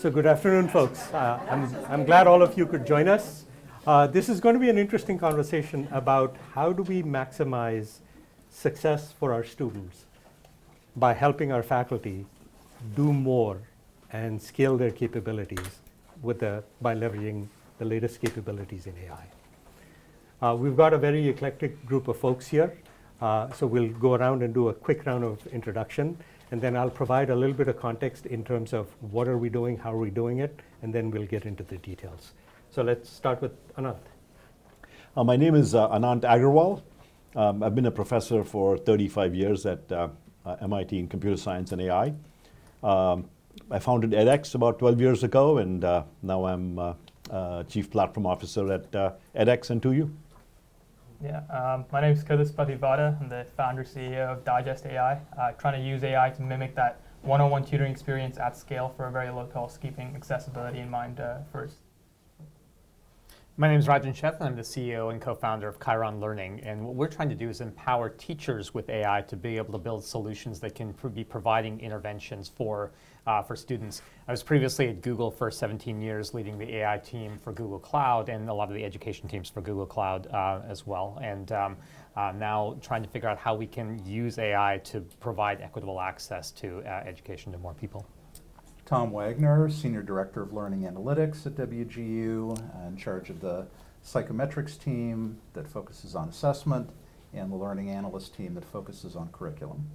So good afternoon, folks. I'm glad all of you could join us. This is going to be an interesting conversation about how do we maximize success for our students by helping our faculty do more and scale their capabilities by leveraging the latest capabilities in AI. We've got a very eclectic group of folks here, so we'll go around and do a quick round of introduction, and then I'll provide a little bit of context in terms of what are we doing, how are we doing it, and then we'll get into the details. So let's start with Anant. My name is Anant Agarwal. I've been a professor for 35 years at MIT in computer science and AI. I founded edX about 12 years ago, and now I'm Chief Platform Officer at edX and 2U. Yeah, my name is Quddus Pativada. I'm the founder CEO of DigestAI, trying to use AI to mimic that one-on-one tutoring experience at scale for a very low cost, keeping accessibility in mind first. My name is Rajen, Sheth, and I'm the CEO and co-founder of Kyron Learning. And what we're trying to do is empower teachers with AI to be able to build solutions that can be providing interventions for students. I was previously at Google for 17 years, leading the AI team for Google Cloud and a lot of the education teams for Google Cloud as well. And now trying to figure out how we can use AI to provide equitable access to education to more people. Tom Wagner, Senior Director of Learning Analytics at WGU, in charge of the psychometrics team that focuses on assessment, and the learning analyst team that focuses on curriculum.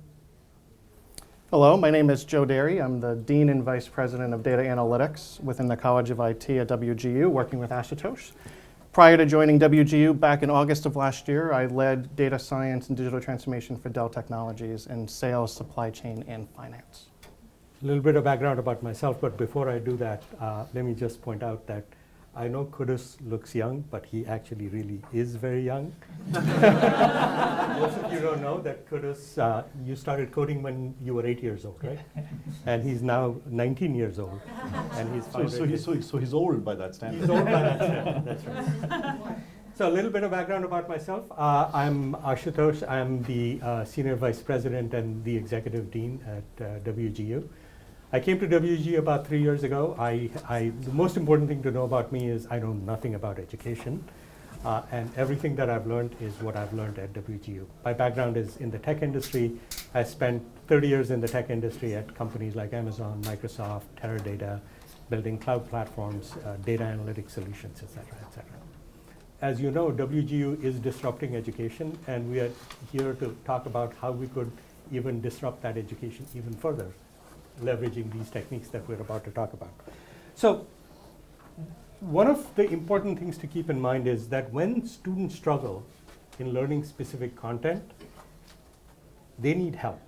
Hello, my name is Joe Derry. I'm the Dean and Vice President of Data Analytics within the College of IT at WGU, working with Ashutosh. Prior to joining WGU back in August of last year, I led data science and digital transformation for Dell Technologies in sales, supply chain, and finance. A little bit of background about myself, but before I do that, let me just point out that I know Quddus looks young, but he actually really is very young. Most of you don't know that Quddus, you started coding when you were 8 years old, right? And he's now 19 years old. And So he's old by that standard. He's old by that standard, that's right. So a little bit of background about myself. I'm Ashutosh. I'm the Senior Vice President and the Executive Dean at WGU. I came to WGU about 3 years ago. The most important thing to know about me is I know nothing about education. And everything that I've learned is what I've learned at WGU. My background is in the tech industry. I spent 30 years in the tech industry at companies like Amazon, Microsoft, Teradata, building cloud platforms, data analytics solutions, et cetera, et cetera. As you know, WGU is disrupting education, and we are here to talk about how we could even disrupt that education even further, leveraging these techniques that we're about to talk about. So one of the important things to keep in mind is that when students struggle in learning specific content, they need help.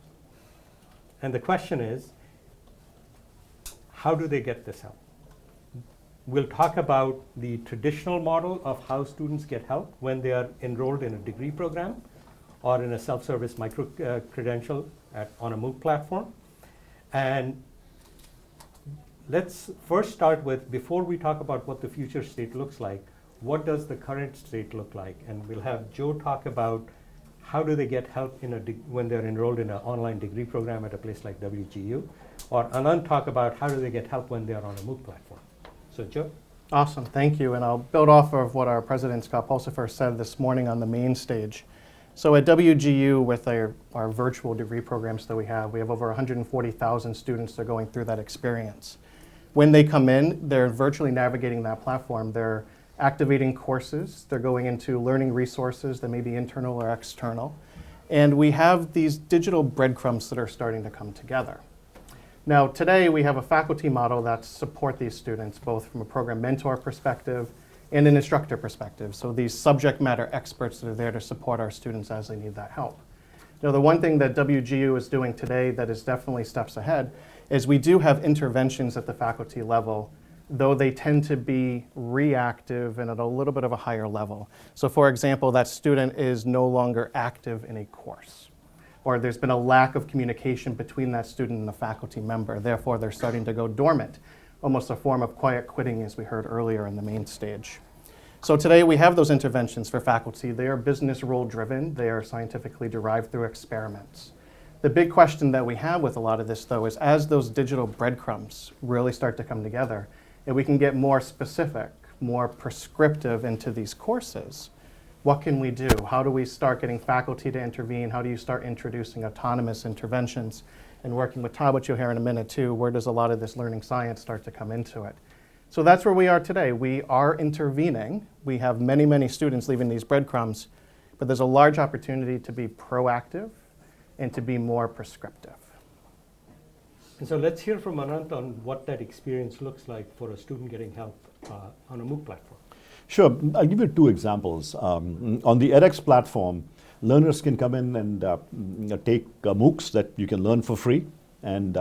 And the question is, how do they get this help? We'll talk about the traditional model of how students get help when they are enrolled in a degree program or in a self-service micro-credential on a MOOC platform. And let's first start with, before we talk about what the future state looks like, what does the current state look like? And we'll have Joe talk about how do they get help when they're enrolled in an online degree program at a place like WGU, or Anand talk about how do they get help when they're on a MOOC platform. So Joe? Awesome, thank you. And I'll build off of what our President Scott Pulsifer said this morning on the main stage. So at WGU, with our virtual degree programs that we have over 140,000 students that are going through that experience. When they come in, they're virtually navigating that platform. They're activating courses. They're going into learning resources that may be internal or external. And we have these digital breadcrumbs that are starting to come together. Now, today we have a faculty model that support these students, both from a program mentor perspective and an instructor perspective. So these subject matter experts that are there to support our students as they need that help. Now, the one thing that WGU is doing today that is definitely steps ahead is we do have interventions at the faculty level, though they tend to be reactive and at a little bit of a higher level. So for example, that student is no longer active in a course, or there's been a lack of communication between that student and the faculty member. Therefore, they're starting to go dormant, almost a form of quiet quitting, as we heard earlier in the main stage. So today we have those interventions for faculty. They are business rule driven. They are scientifically derived through experiments. The big question that we have with a lot of this, though, is as those digital breadcrumbs really start to come together, and we can get more specific, more prescriptive into these courses, what can we do? How do we start getting faculty to intervene? How do you start introducing autonomous interventions? And working with Todd, which you'll hear in a minute too, where does a lot of this learning science start to come into it? So that's where we are today. We are intervening. We have many, many students leaving these breadcrumbs, but there's a large opportunity to be proactive and to be more prescriptive. And so let's hear from Anant on what that experience looks like for a student getting help on a MOOC platform. Sure, I'll give you two examples. On the edX platform, learners can come in and take MOOCs that you can learn for free, and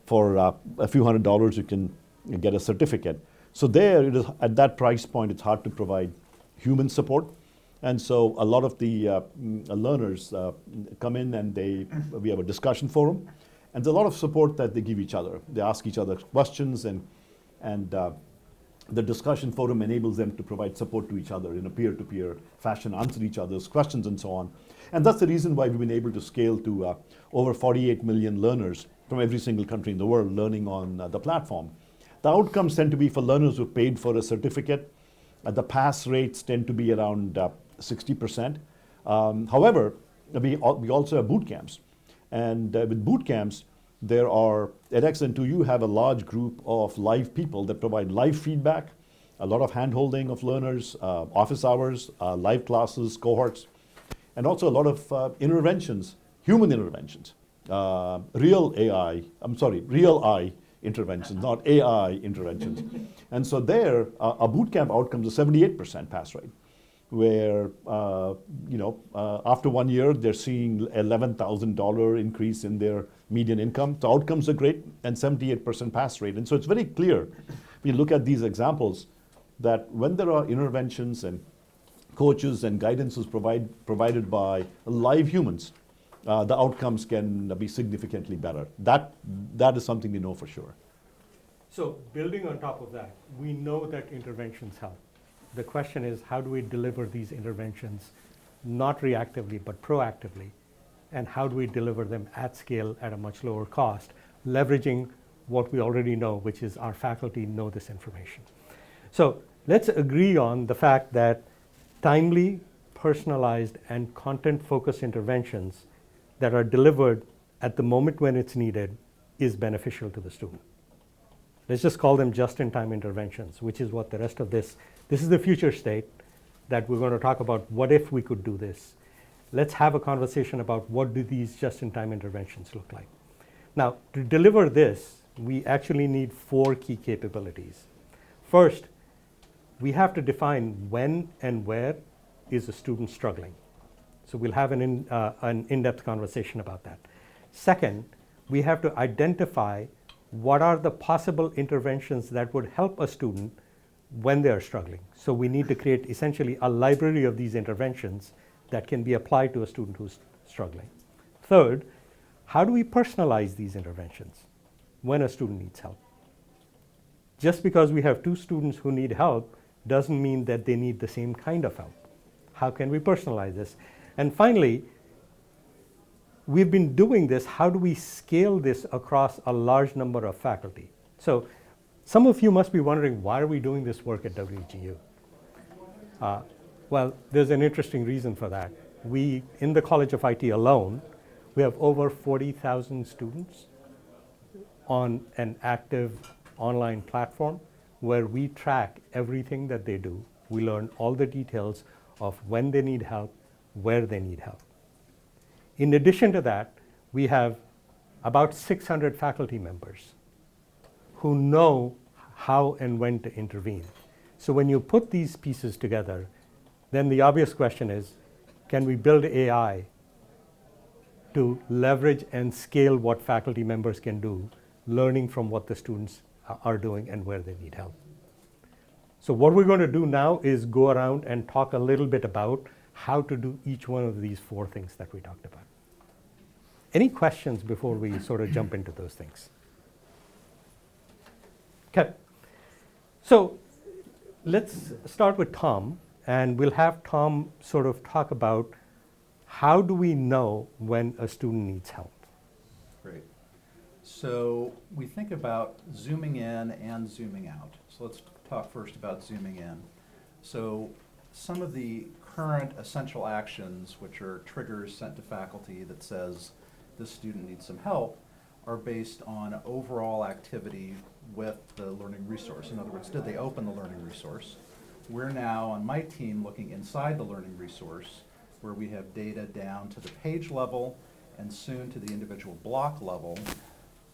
for a few $100s you can get a certificate. So there, it is, at that price point, it's hard to provide human support. And so a lot of the learners come in and we have a discussion forum, and there's a lot of support that they give each other. They ask each other questions, and the discussion forum enables them to provide support to each other in a peer-to-peer fashion, answer each other's questions and so on. And that's the reason why we've been able to scale to over 48 million learners from every single country in the world learning on the platform. The outcomes tend to be for learners who paid for a certificate. The pass rates tend to be around 60%. However, we also have boot camps. And with boot camps, there are, at X&2U have a large group of live people that provide live feedback, a lot of hand-holding of learners, office hours, live classes, cohorts, and also a lot of interventions, human interventions, real eye interventions, not AI interventions. And so there, a boot camp outcomes is 78% pass rate, where after 1 year, they're seeing $11,000 increase in their median income. The outcomes are great, and 78% pass rate. And so it's very clear, we look at these examples, that when there are interventions and coaches and guidances provided by live humans, the outcomes can be significantly better. That is something we know for sure. So building on top of that, we know that interventions help. The question is, how do we deliver these interventions, not reactively, but proactively? And how do we deliver them at scale at a much lower cost, leveraging what we already know, which is our faculty know this information. So let's agree on the fact that timely, personalized, and content-focused interventions that are delivered at the moment when it's needed is beneficial to the student. Let's just call them just-in-time interventions, which is what the rest of this is the future state that we're going to talk about. What if we could do this? Let's have a conversation about what do these just-in-time interventions look like. Now, to deliver this, we actually need 4 key capabilities. First, we have to define when and where is a student struggling. So we'll have an in-depth conversation about that. Second, we have to identify what are the possible interventions that would help a student when they are struggling. So we need to create essentially a library of these interventions that can be applied to a student who's struggling. Third, how do we personalize these interventions when a student needs help? Just because we have 2 students who need help doesn't mean that they need the same kind of help. How can we personalize this? And finally, we've been doing this. How do we scale this across a large number of faculty? So some of you must be wondering, why are we doing this work at WGU? Well, there's an interesting reason for that. In the College of IT alone, we have over 40,000 students on an active online platform where we track everything that they do. We learn all the details of when they need help, where they need help. In addition to that, we have about 600 faculty members who know how and when to intervene. So when you put these pieces together, then the obvious question is, can we build AI to leverage and scale what faculty members can do, learning from what the students are doing and where they need help? So what we're going to do now is go around and talk a little bit about how to do each one of these 4 things that we talked about. Any questions before we sort of jump into those things? Okay. So let's start with Tom, and we'll have Tom sort of talk about how do we know when a student needs help. Great. So we think about zooming in and zooming out. So let's talk first about zooming in. So some of the current essential actions, which are triggers sent to faculty that says this student needs some help, are based on overall activity with the learning resource. In other words, did they open the learning resource? We're now on my team looking inside the learning resource where we have data down to the page level and soon to the individual block level,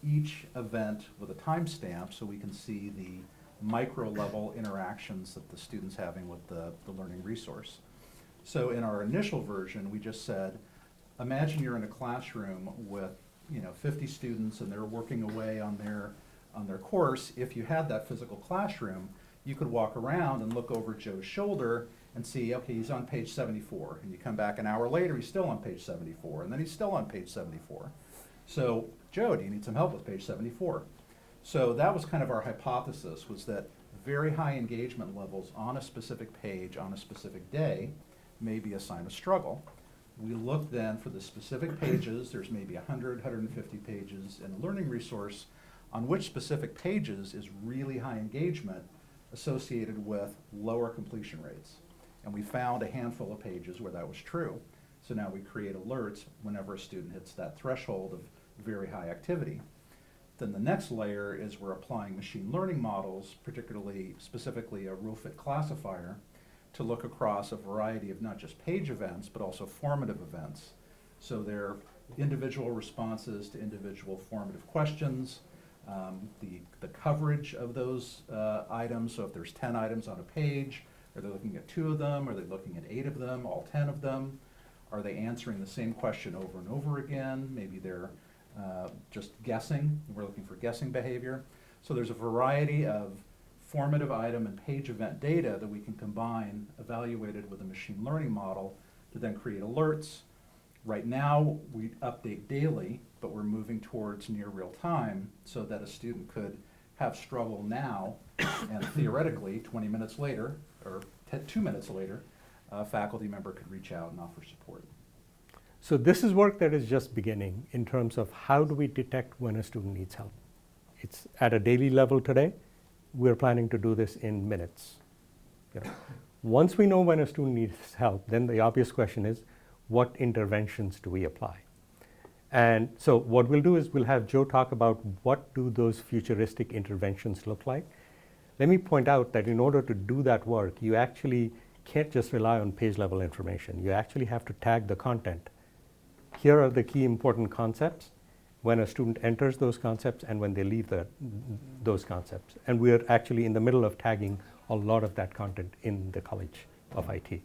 each event with a timestamp so we can see the micro level interactions that the student's having with the learning resource. So in our initial version, we just said, imagine you're in a classroom with 50 students and they're working away on their course. If you had that physical classroom, you could walk around and look over Joe's shoulder and see, okay, he's on page 74. And you come back an hour later, he's still on page 74. And then he's still on page 74. So, Joe, do you need some help with page 74? So that was kind of our hypothesis, was that very high engagement levels on a specific page on a specific day may be a sign of struggle. We look then for the specific pages, there's maybe 100, 150 pages in a learning resource, on which specific pages is really high engagement associated with lower completion rates. And we found a handful of pages where that was true. So now we create alerts whenever a student hits that threshold of very high activity. Then the next layer is we're applying machine learning models, specifically a rule-fit classifier, to look across a variety of not just page events, but also formative events. So they're individual responses to individual formative questions, the coverage of those items. So if there's 10 items on a page, are they looking at 2 of them? Are they looking at 8 of them, all 10 of them? Are they answering the same question over and over again? Maybe they're just guessing. We're looking for guessing behavior. So there's a variety of formative item and page event data that we can combine, evaluated with a machine learning model, to then create alerts. Right now, we update daily, but we're moving towards near real time so that a student could have struggle now, and theoretically, 20 minutes later, or 2 minutes later, a faculty member could reach out and offer support. So this is work that is just beginning in terms of how do we detect when a student needs help. It's at a daily level today. We're planning to do this in minutes. Once we know when a student needs help, then the obvious question is, what interventions do we apply? And so what we'll do is we'll have Joe talk about what do those futuristic interventions look like. Let me point out that in order to do that work, you actually can't just rely on page level information. You actually have to tag the content. Here are the key important concepts, when a student enters those concepts and when they leave those concepts. And we're actually in the middle of tagging a lot of that content in the College of IT.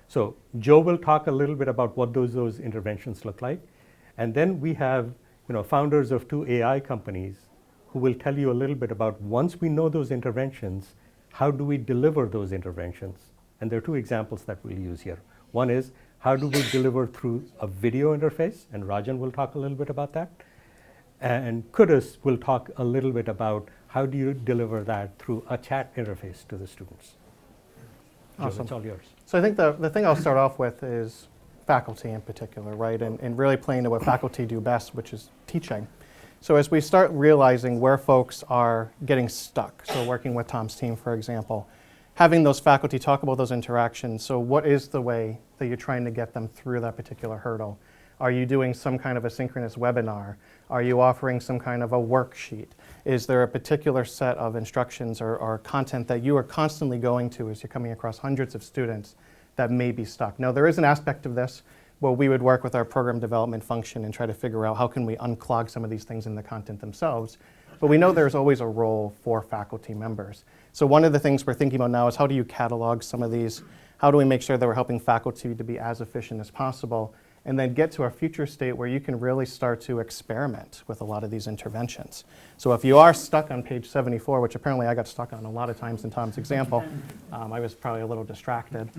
So Joe will talk a little bit about what those interventions look like. And then we have founders of 2 AI companies who will tell you a little bit about, once we know those interventions, how do we deliver those interventions? And there are 2 examples that we'll use here. One is, how do we deliver through a video interface? And Rajen will talk a little bit about that. And Quddus will talk a little bit about how do you deliver that through a chat interface to the students. Awesome. Joe, it's all yours. So I think the thing I'll start off with is faculty in particular, right? And really playing to what faculty do best, which is teaching. So as we start realizing where folks are getting stuck, so working with Tom's team, for example, having those faculty talk about those interactions. So what is the way that you're trying to get them through that particular hurdle? Are you doing some kind of a synchronous webinar? Are you offering some kind of a worksheet? Is there a particular set of instructions or content that you are constantly going to as you're coming across hundreds of students that may be stuck? Now, there is an aspect of this where we would work with our program development function and try to figure out how can we unclog some of these things in the content themselves. But we know there's always a role for faculty members. So one of the things we're thinking about now is how do you catalog some of these? How do we make sure that we're helping faculty to be as efficient as possible? And then get to a future state where you can really start to experiment with a lot of these interventions. So if you are stuck on page 74, which apparently I got stuck on a lot of times in Tom's example, I was probably a little distracted.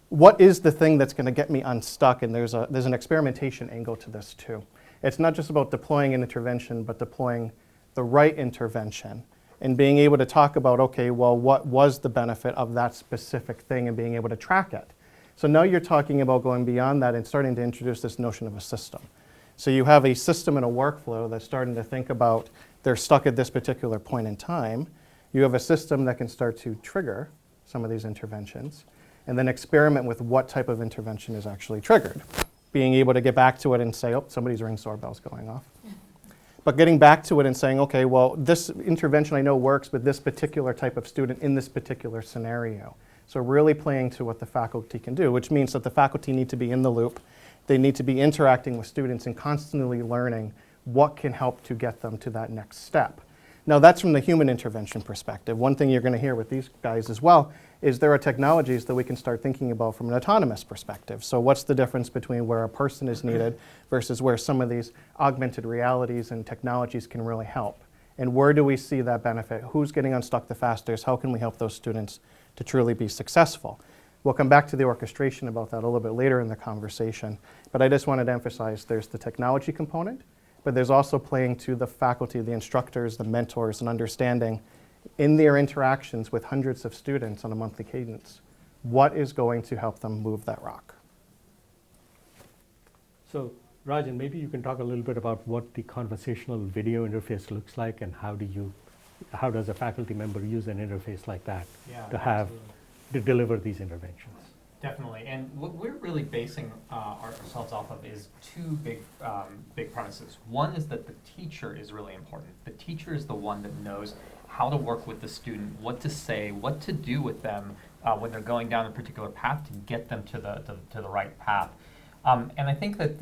What is the thing that's going to get me unstuck? And there's an experimentation angle to this too. It's not just about deploying an intervention, but deploying the right intervention and being able to talk about, okay, well, what was the benefit of that specific thing and being able to track it. So now you're talking about going beyond that and starting to introduce this notion of a system. So you have a system and a workflow that's starting to think about they're stuck at this particular point in time. You have a system that can start to trigger some of these interventions and then experiment with what type of intervention is actually triggered. Being able to get back to it and say, oh, somebody's ring doorbell's going off. But getting back to it and saying, okay, well, this intervention I know works with this particular type of student in this particular scenario. So really playing to what the faculty can do, which means that the faculty need to be in the loop. They need to be interacting with students and constantly learning what can help to get them to that next step. Now that's from the human intervention perspective. One thing you're going to hear with these guys as well is there are technologies that we can start thinking about from an autonomous perspective. So what's the difference between where a person is needed versus where some of these augmented realities and technologies can really help? And where do we see that benefit? Who's getting unstuck the fastest? How can we help those students to truly be successful? We'll come back to the orchestration about that a little bit later in the conversation. But I just wanted to emphasize there's the technology component, but there's also playing to the faculty, the instructors, the mentors, and understanding in their interactions with hundreds of students on a monthly cadence, what is going to help them move that rock? So, Rajen, maybe you can talk a little bit about what the conversational video interface looks like and how does a faculty member use an interface like that to deliver these interventions? Definitely, and what we're really basing ourselves off of is two big premises. One is that the teacher is really important. The teacher is the one that knows how to work with the student, what to say, what to do with them when they're going down a particular path to get them to the right path. And I think that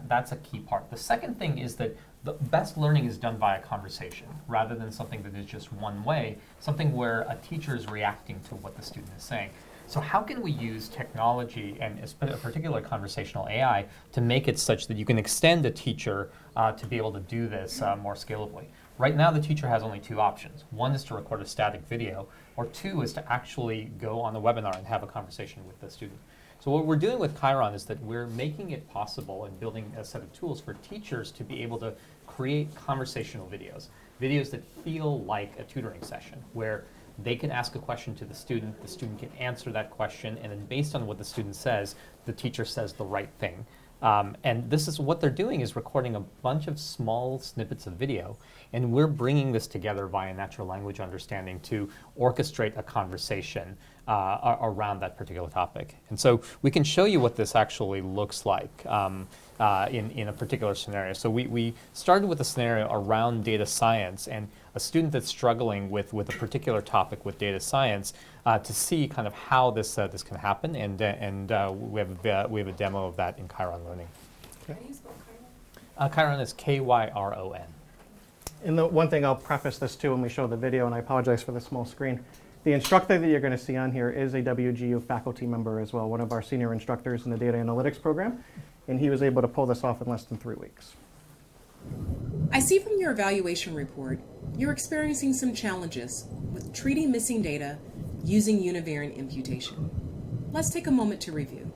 that's a key part. The second thing is that the best learning is done by a conversation rather than something that is just one way, something where a teacher is reacting to what the student is saying. So how can we use technology and a particular conversational AI to make it such that you can extend a teacher to be able to do this more scalably? Right now, the teacher has only two options. One is to record a static video, or two is to actually go on the webinar and have a conversation with the student. So what we're doing with Kyron is that we're making it possible and building a set of tools for teachers to be able to create conversational videos, videos that feel like a tutoring session, where they can ask a question to the student can answer that question, and then based on what the student says, the teacher says the right thing. And this is what they're doing is recording a bunch of small snippets of video, and we're bringing this together via natural language understanding to orchestrate a conversation around that particular topic. And so we can show you what this actually looks like in a particular scenario. So we started with a scenario around data science and a student that's struggling with a particular topic with data science to see kind of how this can happen, and we have a demo of that in Kyron Learning. How do you spell Kyron? Kyron is Kyron. And the one thing I'll preface this too when we show the video, and I apologize for the small screen, the instructor that you're going to see on here is a WGU faculty member as well, one of our senior instructors in the data analytics program, and he was able to pull this off in less than 3 weeks. I see from your evaluation report, you're experiencing some challenges with treating missing data using univariate imputation. Let's take a moment to review.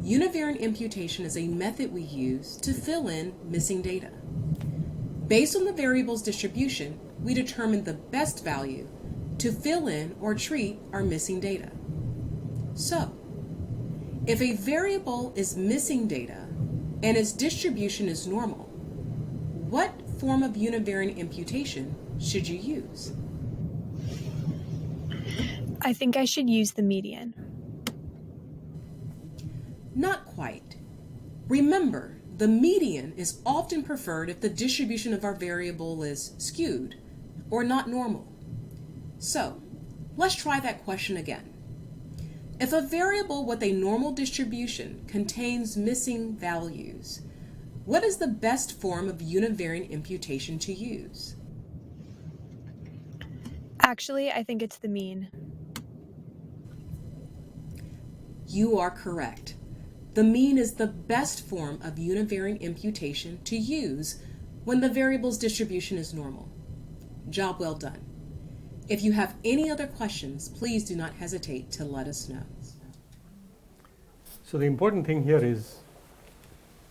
Univariate imputation is a method we use to fill in missing data. Based on the variable's distribution, we determine the best value to fill in or treat our missing data. So, if a variable is missing data and its distribution is normal, what form of univariate imputation should you use? I think I should use the median. Not quite. Remember, the median is often preferred if the distribution of our variable is skewed or not normal. So, let's try that question again. If a variable with a normal distribution contains missing values, what is the best form of univariate imputation to use? Actually, I think it's the mean. You are correct. The mean is the best form of univariate imputation to use when the variable's distribution is normal. Job well done. If you have any other questions, please do not hesitate to let us know. So the important thing here is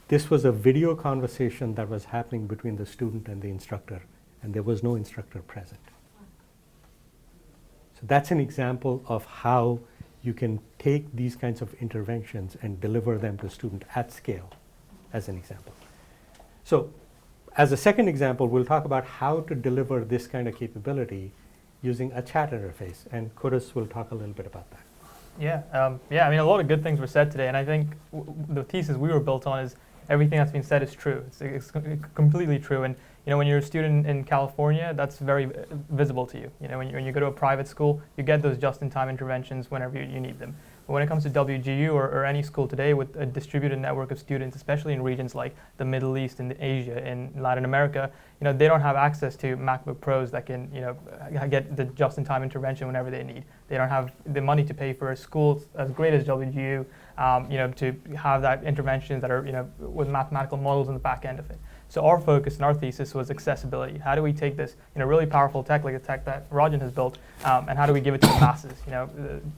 this was a video conversation that was happening between the student and the instructor, and there was no instructor present. So that's an example of how you can take these kinds of interventions and deliver them to student at scale as an example. So as a second example, we'll talk about how to deliver this kind of capability using a chat interface, and Quddus will talk a little bit about that. Yeah, I mean, a lot of good things were said today, and I think the thesis we were built on is everything that's been said is true. It's completely true, and when you're a student in California, that's very visible to you. When you go to a private school, you get those just-in-time interventions whenever you need them. But when it comes to WGU or any school today with a distributed network of students, especially in regions like the Middle East and Asia and Latin America, they don't have access to MacBook Pros that can get the just-in-time intervention whenever they need. They don't have the money to pay for a school as great as WGU, to have that interventions that are with mathematical models in the back end of it. So our focus and our thesis was accessibility. How do we take this really powerful tech, like the tech that Rajen has built, and how do we give it to the masses?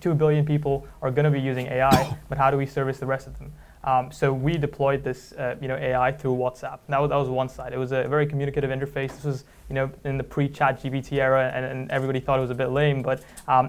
2 billion people are going to be using AI, but how do we service the rest of them? So we deployed this AI through WhatsApp. That was one side. It was a very communicative interface. This was in the pre-ChatGPT era, and everybody thought it was a bit lame, but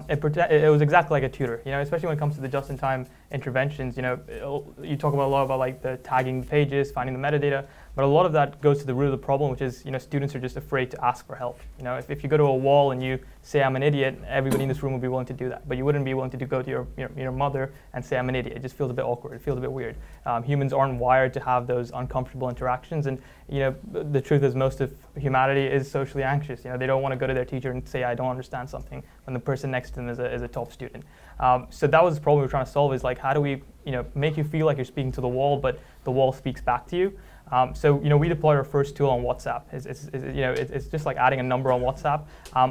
it was exactly like a tutor. Especially when it comes to the just-in-time interventions. You talk about a lot about like the tagging pages, finding the metadata, but a lot of that goes to the root of the problem, which is students are just afraid to ask for help. If you go to a wall and you say I'm an idiot, everybody in this room will be willing to do that, but you wouldn't be willing to go to your mother and say I'm an idiot. It just feels a bit awkward. It feels a bit weird. Humans aren't wired to have those uncomfortable interactions, and the truth is most of humanity is socially anxious. They don't want to go to their teacher and say I don't understand something when the person next to them is a top student. So that was the problem we were trying to solve, is like how do we make you feel like you're speaking to the wall, but the wall speaks back to you. So we deployed our first tool on WhatsApp. It's just like adding a number on WhatsApp,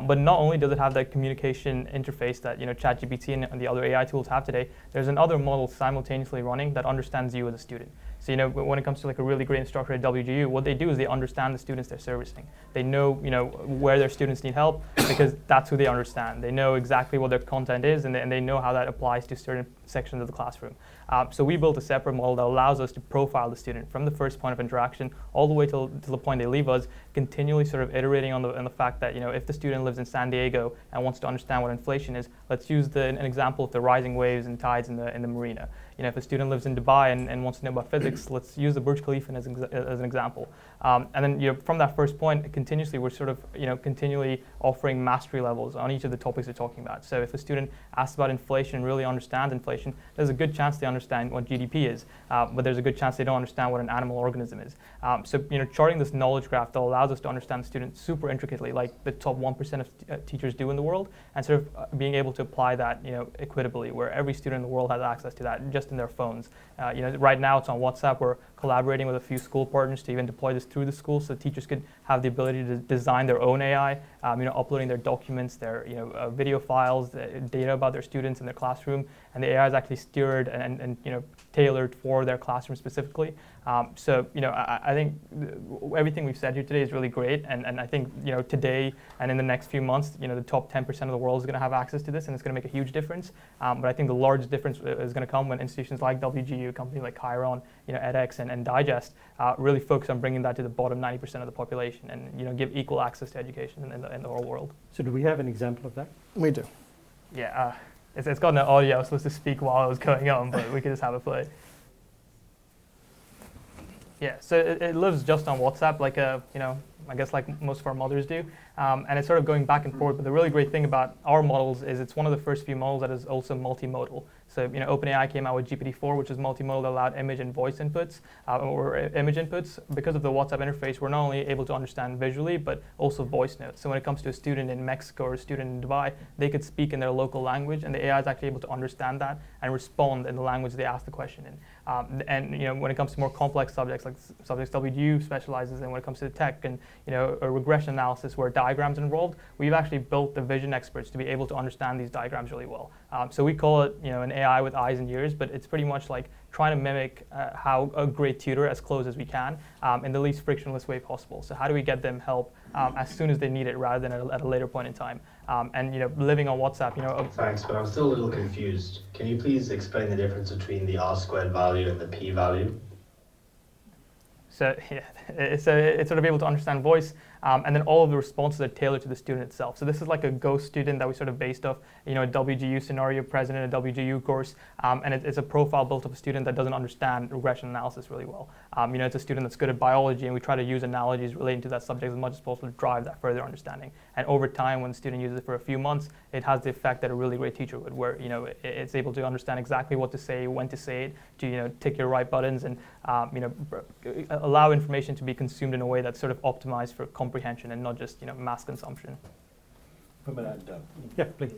but not only does it have that communication interface that ChatGPT and the other AI tools have today, there's another model simultaneously running that understands you as a student. So when it comes to like a really great instructor at WGU, what they do is they understand the students they're servicing. They know where their students need help because that's who they understand. They know exactly what their content is, and they know how that applies to certain sections of the classroom. So we built a separate model that allows us to profile the student from the first point of interaction all the way to the point they leave us, continually sort of iterating on the fact that if the student lives in San Diego and wants to understand what inflation is, let's use an example of the rising waves and tides in the marina. If a student lives in Dubai and wants to know about physics, let's use the Burj Khalifa as an example. And then from that first point, continuously we're sort of continually offering mastery levels on each of the topics we're talking about. So if a student asks about inflation and really understands inflation, there's a good chance they understand what GDP is, but there's a good chance they don't understand what an animal organism is. So charting this knowledge graph that allows us to understand the student super intricately, like the top 1% of teachers do in the world, and sort of being able to apply that equitably, where every student in the world has access to that just in their phones. Right now it's on WhatsApp. We're collaborating with a few school partners to even deploy this through the school, so teachers could have the ability to design their own AI, uploading their documents, their video files, data about their students in their classroom, and the AI is actually steered and tailored for their classroom specifically. So I think everything we've said here today is really great, and I think today and in the next few months, the top 10% of the world is going to have access to this, and it's going to make a huge difference. But I think the largest difference is going to come when institutions like WGU, companies like Kyron, edX, and Digest really focus on bringing that to the bottom 90% of the population, and give equal access to education in the whole world. So do we have an example of that? We do. Yeah, it's got no audio. I was supposed to speak while it was going on, but we could just have it play. Yeah, so it lives just on WhatsApp, like I guess like most of our mothers do, and it's sort of going back and forth. But the really great thing about our models is it's one of the first few models that is also multimodal. So OpenAI came out with GPT-4, which is multimodal, that allowed image and voice inputs, or image inputs. Because of the WhatsApp interface, we're not only able to understand visually, but also voice notes. So when it comes to a student in Mexico or a student in Dubai, they could speak in their local language, and the AI is actually able to understand that and respond in the language they asked the question in. And when it comes to more complex subjects, like subjects WGU specializes in, when it comes to the tech and a regression analysis where diagrams are involved, we've actually built the vision experts to be able to understand these diagrams really well. So we call it an AI with eyes and ears, but it's pretty much like trying to mimic how a great tutor as close as we can in the least frictionless way possible. So how do we get them help as soon as they need it rather than at a later point in time? And living on WhatsApp, Thanks, but I'm still a little confused. Can you please explain the difference between the R-squared value and the p-value? So yeah, it's sort of able to understand voice. And then all of the responses are tailored to the student itself. So this is like a ghost student that we sort of based off, a WGU scenario present in a WGU course, and it's a profile built of a student that doesn't understand regression analysis really well. It's a student that's good at biology, and we try to use analogies relating to that subject as much as possible to drive that further understanding. And over time, when the student uses it for a few months, it has the effect that a really great teacher would, where it's able to understand exactly what to say, when to say it, to tick your right buttons, and allow information to be consumed in a way that's sort of optimized for comprehension and not just mass consumption. Yeah, please.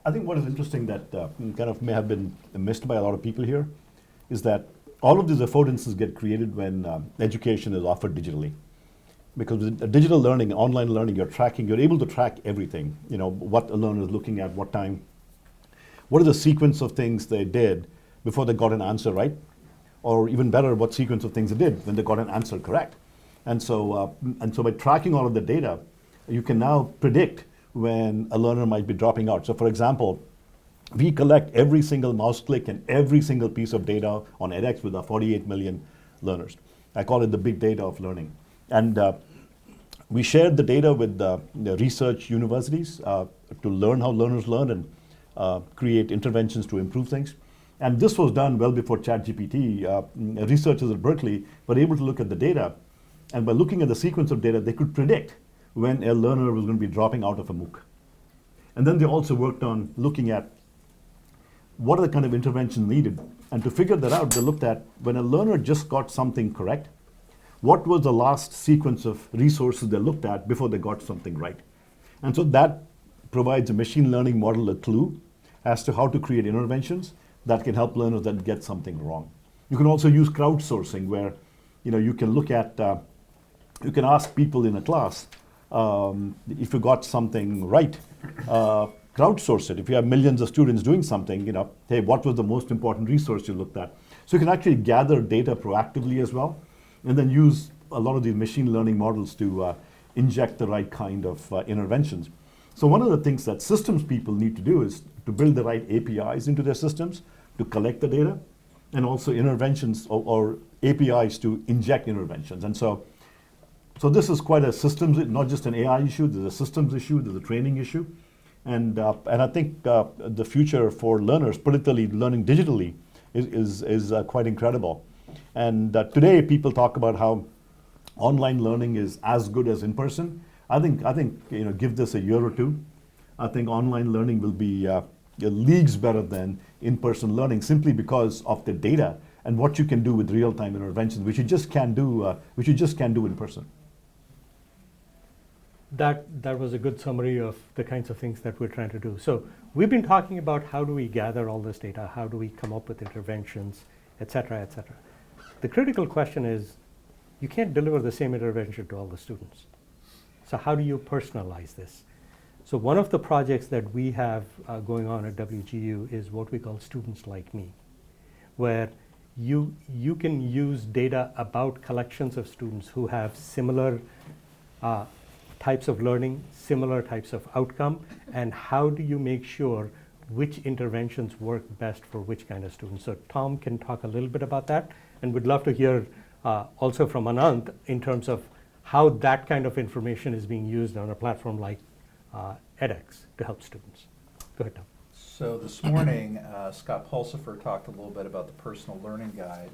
I think what is interesting that kind of may have been missed by a lot of people here is that all of these affordances get created when education is offered digitally. Because with digital learning, online learning, you're able to track everything. What a learner is looking at, what time, what is the sequence of things they did before they got an answer right, or even better, what sequence of things they did when they got an answer correct. And so by tracking all of the data, you can now predict when a learner might be dropping out. So for example, we collect every single mouse click and every single piece of data on edX with our 48 million learners. I call it the big data of learning. And we shared the data with the research universities to learn how learners learn and create interventions to improve things. And this was done well before ChatGPT. Researchers at Berkeley were able to look at the data, and by looking at the sequence of data, they could predict when a learner was going to be dropping out of a MOOC. And then they also worked on looking at what are the kind of interventions needed. And to figure that out, they looked at when a learner just got something correct, what was the last sequence of resources they looked at before they got something right? And so that provides a machine learning model a clue as to how to create interventions that can help learners that get something wrong. You can also use crowdsourcing where you can look at, you can ask people in a class, if you got something right, crowdsource it. If you have millions of students doing something, hey, what was the most important resource you looked at? So you can actually gather data proactively as well, and then use a lot of these machine learning models to inject the right kind of interventions. So one of the things that systems people need to do is to build the right APIs into their systems to collect the data, and also interventions or APIs to inject interventions. And so this is quite a systems, not just an AI issue, there's a systems issue, there's a training issue. And I think the future for learners, particularly learning digitally, is quite incredible. And today people talk about how online learning is as good as in person. I think give this a year or two. I think online learning will be leagues better than in-person learning, simply because of the data and what you can do with real-time interventions, which you just can't do in person. That was a good summary of the kinds of things that we're trying to do. So we've been talking about how do we gather all this data, how do we come up with interventions, et cetera, et cetera. The critical question is, you can't deliver the same intervention to all the students. So how do you personalize this? So one of the projects that we have going on at WGU is what we call Students Like Me, where you can use data about collections of students who have similar types of learning, similar types of outcome, and how do you make sure which interventions work best for which kind of students. So Tom can talk a little bit about that, and we'd love to hear also from Anant in terms of how that kind of information is being used on a platform like edX to help students. Go ahead, Tom. So this morning, Scott Pulsifer talked a little bit about the Personal Learning Guide,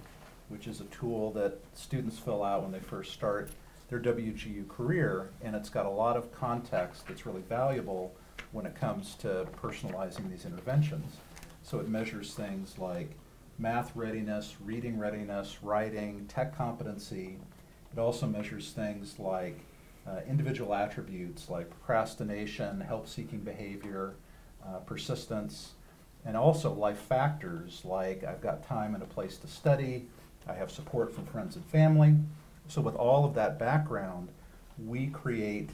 which is a tool that students fill out when they first start their WGU career, and it's got a lot of context that's really valuable when it comes to personalizing these interventions. So it measures things like math readiness, reading readiness, writing, tech competency. It also measures things like individual attributes like procrastination, help-seeking behavior, persistence, and also life factors like I've got time and a place to study, I have support from friends and family. So with all of that background, we create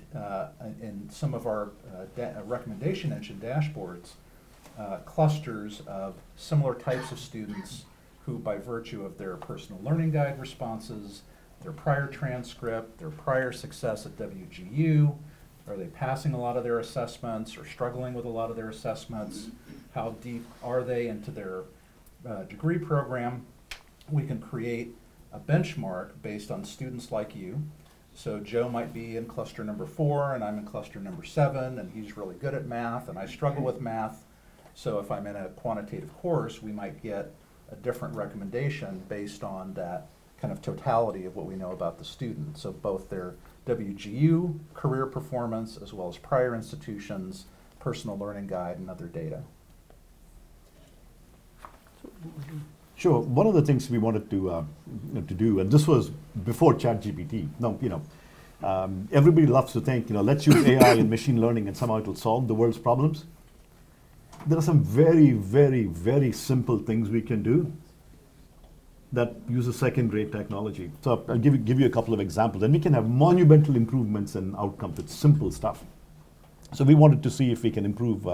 in some of our recommendation engine dashboards clusters of similar types of students who, by virtue of their Personal Learning Guide responses, their prior transcript, their prior success at WGU, are they passing a lot of their assessments or struggling with a lot of their assessments? How deep are they into their degree program? We can create a benchmark based on students like you So Joe might be in cluster number 4 and I'm in cluster number 7, and he's really good at math and I struggle with math. So if I'm in a quantitative course, we might get a different recommendation based on that kind of totality of what we know about the student. So both their WGU career performance as well as prior institutions, personal learning guide, and other data. Sure. One of the things we wanted to do, and this was before ChatGPT. Now, everybody loves to think, let's use AI and machine learning and somehow it'll solve the world's problems. There are some very, very, very simple things we can do that use a second-rate technology. So I'll give you a couple of examples, and we can have monumental improvements in outcomes. It's simple stuff. So we wanted to see if we can improve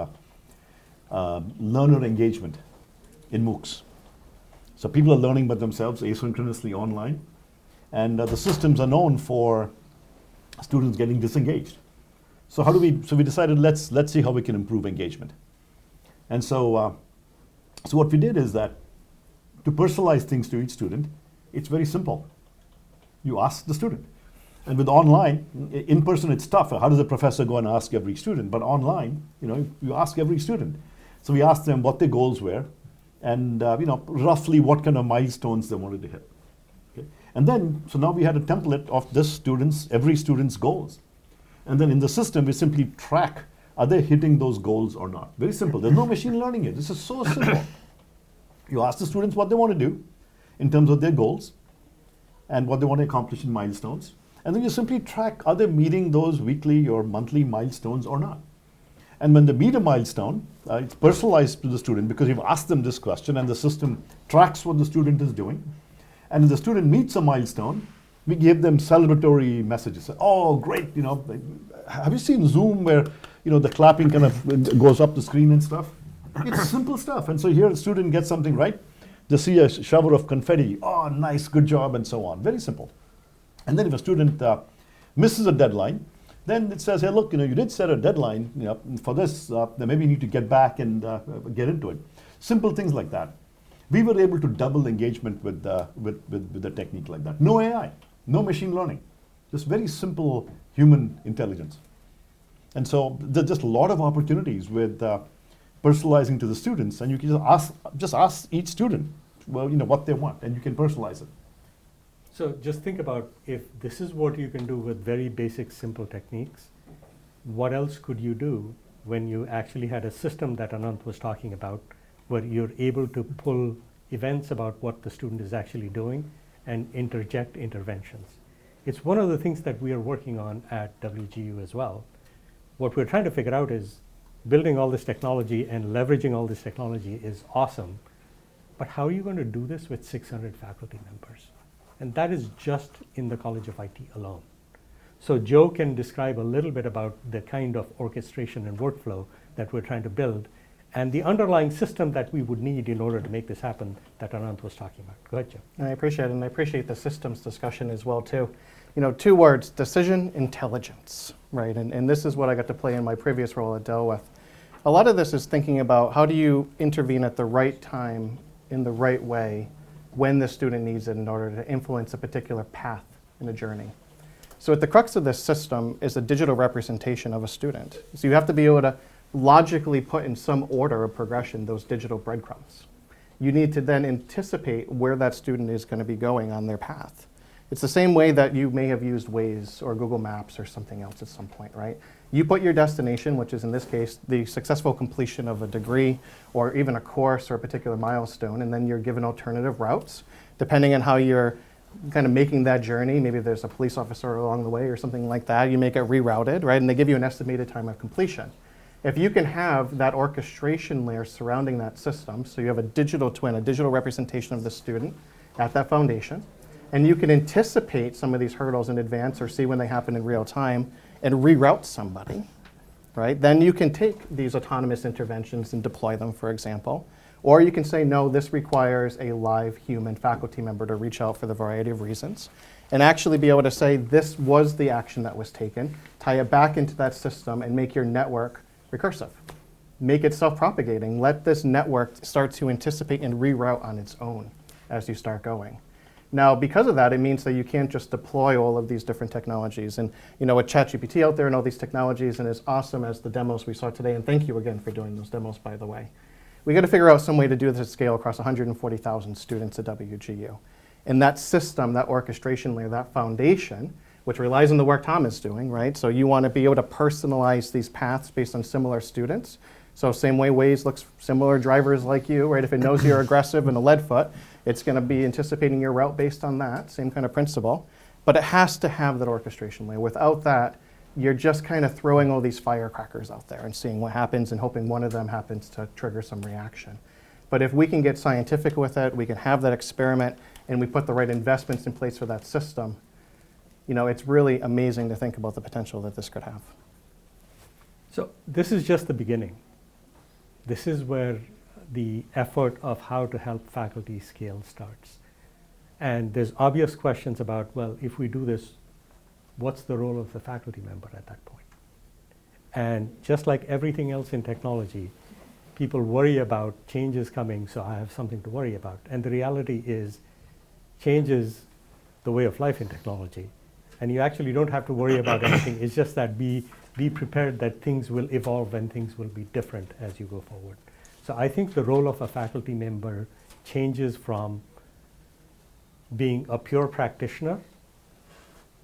learner engagement in MOOCs. So people are learning by themselves asynchronously online, and the systems are known for students getting disengaged. So we decided let's see how we can improve engagement. And so what we did is that to personalize things to each student, it's very simple. You ask the student. And with online, in person it's tougher. How does the professor go and ask every student? But online, you ask every student. So we asked them what their goals were, and roughly what kind of milestones they wanted to hit. Okay? And then, so now we had a template of every student's goals. And then in the system, we simply track, are they hitting those goals or not? Very simple. There's no machine learning here. This is so simple. You ask the students what they want to do in terms of their goals and what they want to accomplish in milestones. And then you simply track, are they meeting those weekly or monthly milestones or not? And when they meet a milestone, it's personalized to the student because you've asked them this question and the system tracks what the student is doing. And if the student meets a milestone, we give them celebratory messages. Oh, great, have you seen Zoom where, the clapping kind of goes up the screen and stuff? It's simple stuff. And so here the student gets something right. They see a shower of confetti. Oh, nice, good job, and so on. Very simple. And then if a student misses a deadline, then it says, hey, look, you did set a deadline for this. Then maybe you need to get back and get into it. Simple things like that. We were able to double engagement with a technique like that. No AI, no machine learning, just very simple human intelligence. And so there's just a lot of opportunities with personalizing to the students, and you can just ask each student, what they want, and you can personalize it. So just think about, if this is what you can do with very basic, simple techniques, what else could you do when you actually had a system that Anant was talking about, where you're able to pull events about what the student is actually doing and interject interventions. It's one of the things that we are working on at WGU as well. What we're trying to figure out is, building all this technology and leveraging all this technology is awesome, but how are you going to do this with 600 faculty members? And that is just in the College of IT alone. So Joe can describe a little bit about the kind of orchestration and workflow that we're trying to build, and the underlying system that we would need in order to make this happen that Anant was talking about. Go ahead, Joe. I appreciate it, and I appreciate the systems discussion as well, too. 2 words, decision intelligence, right? And this is what I got to play in my previous role at Dell with. A lot of this is thinking about how do you intervene at the right time in the right way when the student needs it in order to influence a particular path in a journey. So at the crux of this system is a digital representation of a student. So you have to be able to logically put in some order of progression those digital breadcrumbs. You need to then anticipate where that student is going to be going on their path. It's the same way that you may have used Waze or Google Maps or something else at some point, right? You put your destination, which is in this case the successful completion of a degree or even a course or a particular milestone, and then you're given alternative routes. Depending on how you're kind of making that journey, maybe there's a police officer along the way or something like that, you make it rerouted, right? And they give you an estimated time of completion. If you can have that orchestration layer surrounding that system, so you have a digital twin, a digital representation of the student at that foundation, and you can anticipate some of these hurdles in advance or see when they happen in real time and reroute somebody, right? Then you can take these autonomous interventions and deploy them, for example. Or you can say, no, this requires a live human faculty member to reach out for the variety of reasons and actually be able to say, this was the action that was taken, tie it back into that system and make your network recursive. Make it self-propagating. Let this network start to anticipate and reroute on its own as you start going. Now, because of that, it means that you can't just deploy all of these different technologies. And with ChatGPT out there and all these technologies, and as awesome as the demos we saw today, and thank you again for doing those demos, by the way, we got to figure out some way to do this at scale across 140,000 students at WGU. And that system, that orchestration layer, that foundation, which relies on the work Tom is doing, right? So you want to be able to personalize these paths based on similar students. So same way Waze looks similar drivers like you, right? If it knows you're aggressive and a lead foot, it's going to be anticipating your route based on that, same kind of principle. But it has to have that orchestration layer. Without that, you're just kind of throwing all these firecrackers out there and seeing what happens and hoping one of them happens to trigger some reaction. But if we can get scientific with it, we can have that experiment, and we put the right investments in place for that system, it's really amazing to think about the potential that this could have. So this is just the beginning. This is where the effort of how to help faculty scale starts. And there's obvious questions about, well, if we do this, what's the role of the faculty member at that point? And just like everything else in technology, people worry about changes coming, so I have something to worry about. And the reality is, change is the way of life in technology. And you actually don't have to worry about anything. It's just that be prepared that things will evolve and things will be different as you go forward. So I think the role of a faculty member changes from being a pure practitioner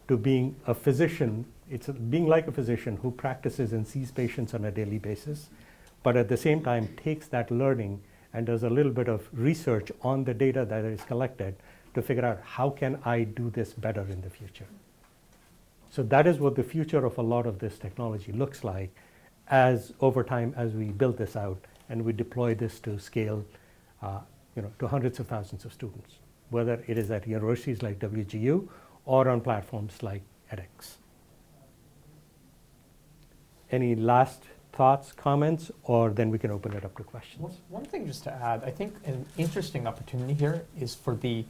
to being a physician. It's being like a physician who practices and sees patients on a daily basis, but at the same time takes that learning and does a little bit of research on the data that is collected to figure out how can I do this better in the future. So that is what the future of a lot of this technology looks like as over time as we build this out and we deploy this to scale to hundreds of thousands of students, whether it is at universities like WGU or on platforms like edX. Any last thoughts, comments, or then we can open it up to questions? One thing just to add, I think an interesting opportunity here is for the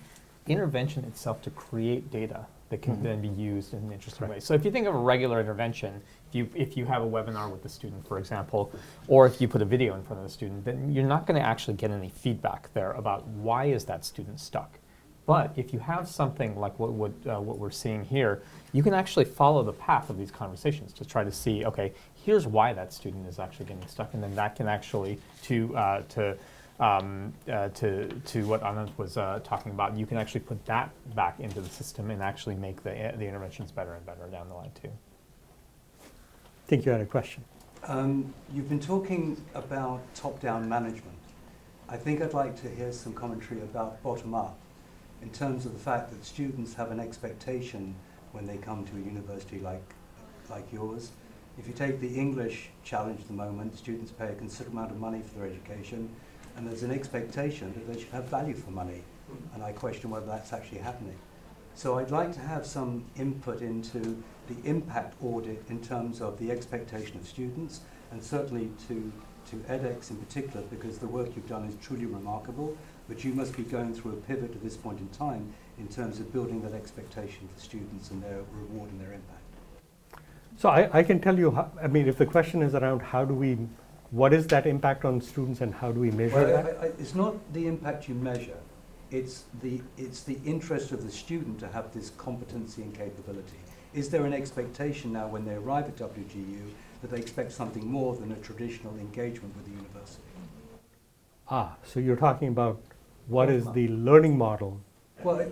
intervention itself to create data that can then be used in an interesting way. So if you think of a regular intervention, if you have a webinar with the student, for example, or if you put a video in front of the student, then you're not going to actually get any feedback there about why is that student stuck. But if you have something like what we're seeing here, you can actually follow the path of these conversations to try to see, okay, here's why that student is actually getting stuck, and then that can actually, to what Anand was talking about, you can actually put that back into the system and actually make the interventions better and better down the line too. I think you had a question. You've been talking about top-down management. I think I'd like to hear some commentary about bottom-up in terms of the fact that students have an expectation when they come to a university like yours. If you take the English challenge at the moment, students pay a considerable amount of money for their education, and there's an expectation that they should have value for money, and I question whether that's actually happening. So I'd like to have some input into the impact audit in terms of the expectation of students, and certainly to edX in particular, because the work you've done is truly remarkable, but you must be going through a pivot at this point in time in terms of building that expectation for students and their reward and their impact. So I can tell you, if the question is around what is that impact on students and how do we measure that? It's not the impact you measure, it's the interest of the student to have this competency and capability. Is there an expectation now when they arrive at WGU that they expect something more than a traditional engagement with the university? So you're talking about what is the learning model? Well,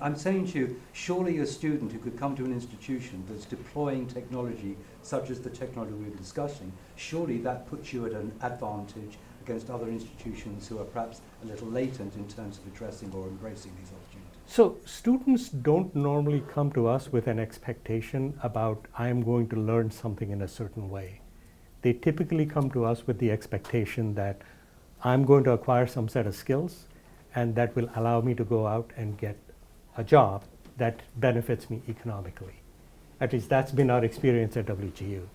I'm saying to you, surely a student who could come to an institution that's deploying technology such as the technology we were discussing, surely that puts you at an advantage against other institutions who are perhaps a little latent in terms of addressing or embracing these opportunities. So students don't normally come to us with an expectation about I'm going to learn something in a certain way. They typically come to us with the expectation that I'm going to acquire some set of skills and that will allow me to go out and get a job that benefits me economically. At least that's been our experience at WGU.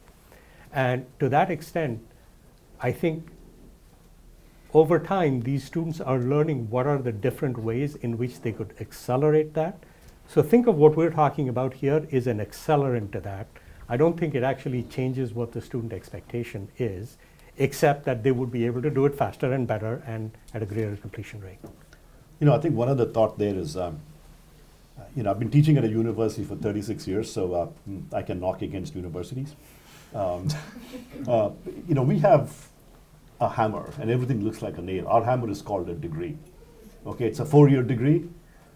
And to that extent, I think over time, these students are learning what are the different ways in which they could accelerate that. So think of what we're talking about here is an accelerant to that. I don't think it actually changes what the student expectation is, except that they would be able to do it faster and better and at a greater completion rate. I think one other thought there is I've been teaching at a university for 36 years, so I can knock against universities. We have a hammer, and everything looks like a nail. Our hammer is called a degree. Okay, it's a 4-year degree,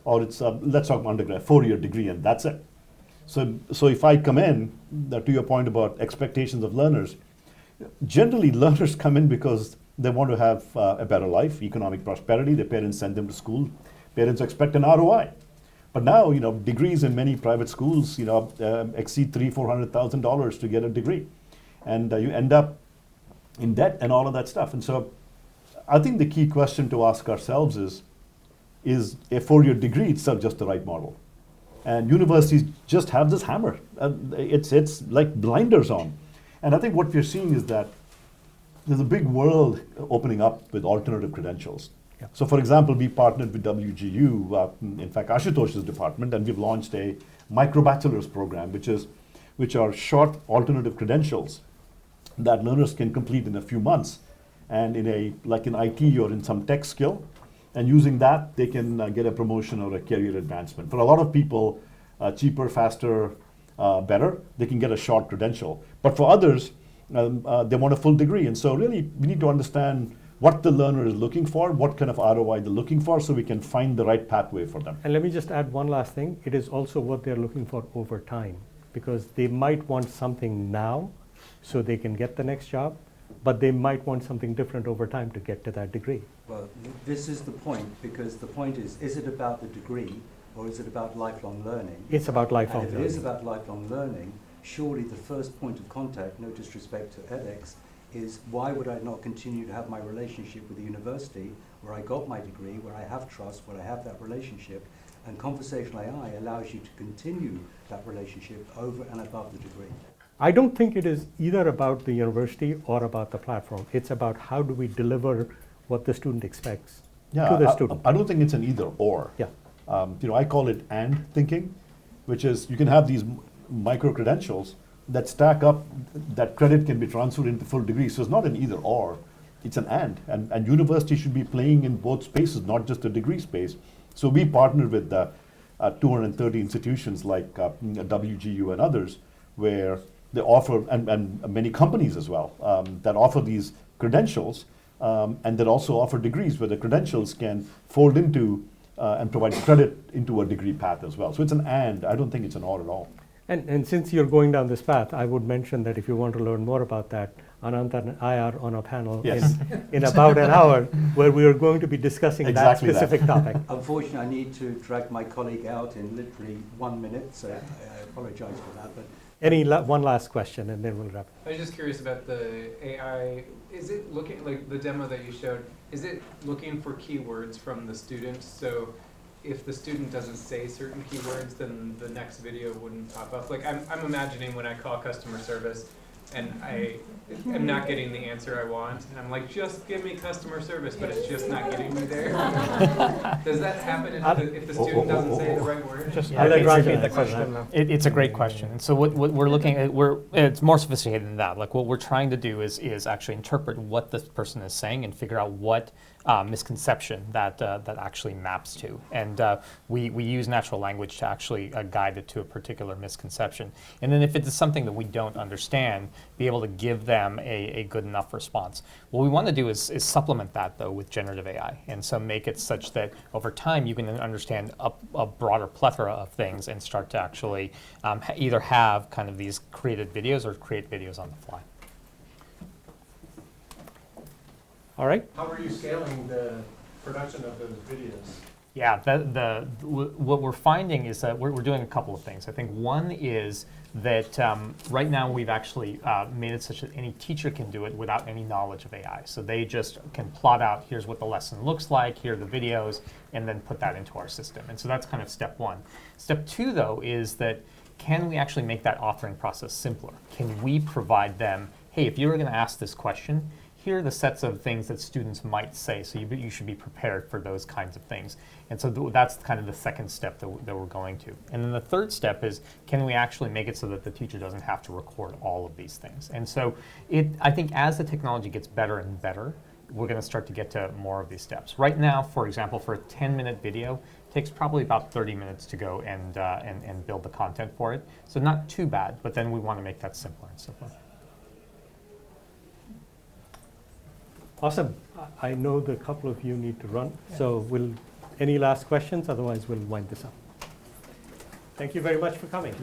or it's let's talk about undergrad, 4-year degree, and that's it. So if I come in, to your point about expectations of learners, generally learners come in because they want to have a better life, economic prosperity. Their parents send them to school. Parents expect an ROI. But now, degrees in many private schools, exceed $300,000-$400,000 to get a degree, and you end up in debt and all of that stuff. And so, I think the key question to ask ourselves is a 4-year degree itself just the right model? And universities just have this hammer. It's like blinders on. And I think what we're seeing is that there's a big world opening up with alternative credentials. Yeah. So for example, we partnered with WGU, in fact Ashutosh's department, and we've launched a micro-bachelor's program, which are short alternative credentials that learners can complete in a few months. And in IT or in some tech skill, and using that, they can get a promotion or a career advancement. For a lot of people, cheaper, faster, better, they can get a short credential. But for others, they want a full degree. And so really, we need to understand what the learner is looking for, what kind of ROI they're looking for, so we can find the right pathway for them. And let me just add one last thing. It is also what they're looking for over time, because they might want something now so they can get the next job, but they might want something different over time to get to that degree. Well, this is the point, because the point is it about the degree or is it about lifelong learning? It's about lifelong And if learning. it is about lifelong learning, surely the first point of contact, no disrespect to edX, is why would I not continue to have my relationship with the university where I got my degree, where I have trust, where I have that relationship, and conversational AI allows you to continue that relationship over and above the degree. I don't think it is either about the university or about the platform. It's about how do we deliver what the student expects to the student. I don't think it's an either or. Yeah. I call it and thinking, which is you can have these micro credentials that stack up, that credit can be transferred into full degree. So it's not an either or, it's an and university should be playing in both spaces, not just the degree space. So we partnered with 230 institutions like WGU and others, where they offer, and many companies as well, that offer these credentials, and that also offer degrees where the credentials can fold into and provide credit into a degree path as well. So it's an and, I don't think it's an or at all. And since you're going down this path, I would mention that if you want to learn more about that, Anant and I are on a panel Yes. in about an hour where we are going to be discussing Exactly that specific topic. Unfortunately, I need to drag my colleague out in literally 1 minute, so I apologize for that. But One last question, and then we'll wrap. I was just curious about the AI. Is it looking, like the demo that you showed, is it looking for keywords from the students? So if the student doesn't say certain keywords, then the next video wouldn't pop up. Like I'm imagining when I call customer service and I'm not getting the answer I want, and I'm like, just give me customer service, but it's just not getting me there. Does that happen if the student doesn't say the right word? I'll let Rajen the answer question. that. It's a great question. And so what we're looking at, it's more sophisticated than that. Like what we're trying to do is actually interpret what this person is saying and figure out what misconception that actually maps to. And we use natural language to actually guide it to a particular misconception. And then if it is something that we don't understand, be able to give them a good enough response. What we want to do is supplement that, though, with generative AI. And so make it such that over time you can then understand a broader plethora of things and start to actually either have kind of these created videos or create videos on the fly. All right. How are you scaling the production of those videos? Yeah, what we're finding is that we're doing a couple of things. I think one is that right now we've actually made it such that any teacher can do it without any knowledge of AI. So they just can plot out, here's what the lesson looks like, here are the videos, and then put that into our system. And so that's kind of step one. Step two, though, is that can we actually make that authoring process simpler? Can we provide them, hey, if you were going to ask this question, here are the sets of things that students might say, so you should be prepared for those kinds of things. And so that's kind of the second step that we're going to. And then the third step is, can we actually make it so that the teacher doesn't have to record all of these things? And so I think as the technology gets better and better, we're going to start to get to more of these steps. Right now, for example, for a 10-minute video, Takes probably about 30 minutes to go and build the content for it. So not too bad, but then we want to make that simpler and simpler. Awesome. I know the couple of you need to run, so any last questions? Otherwise, we'll wind this up. Thank you very much for coming.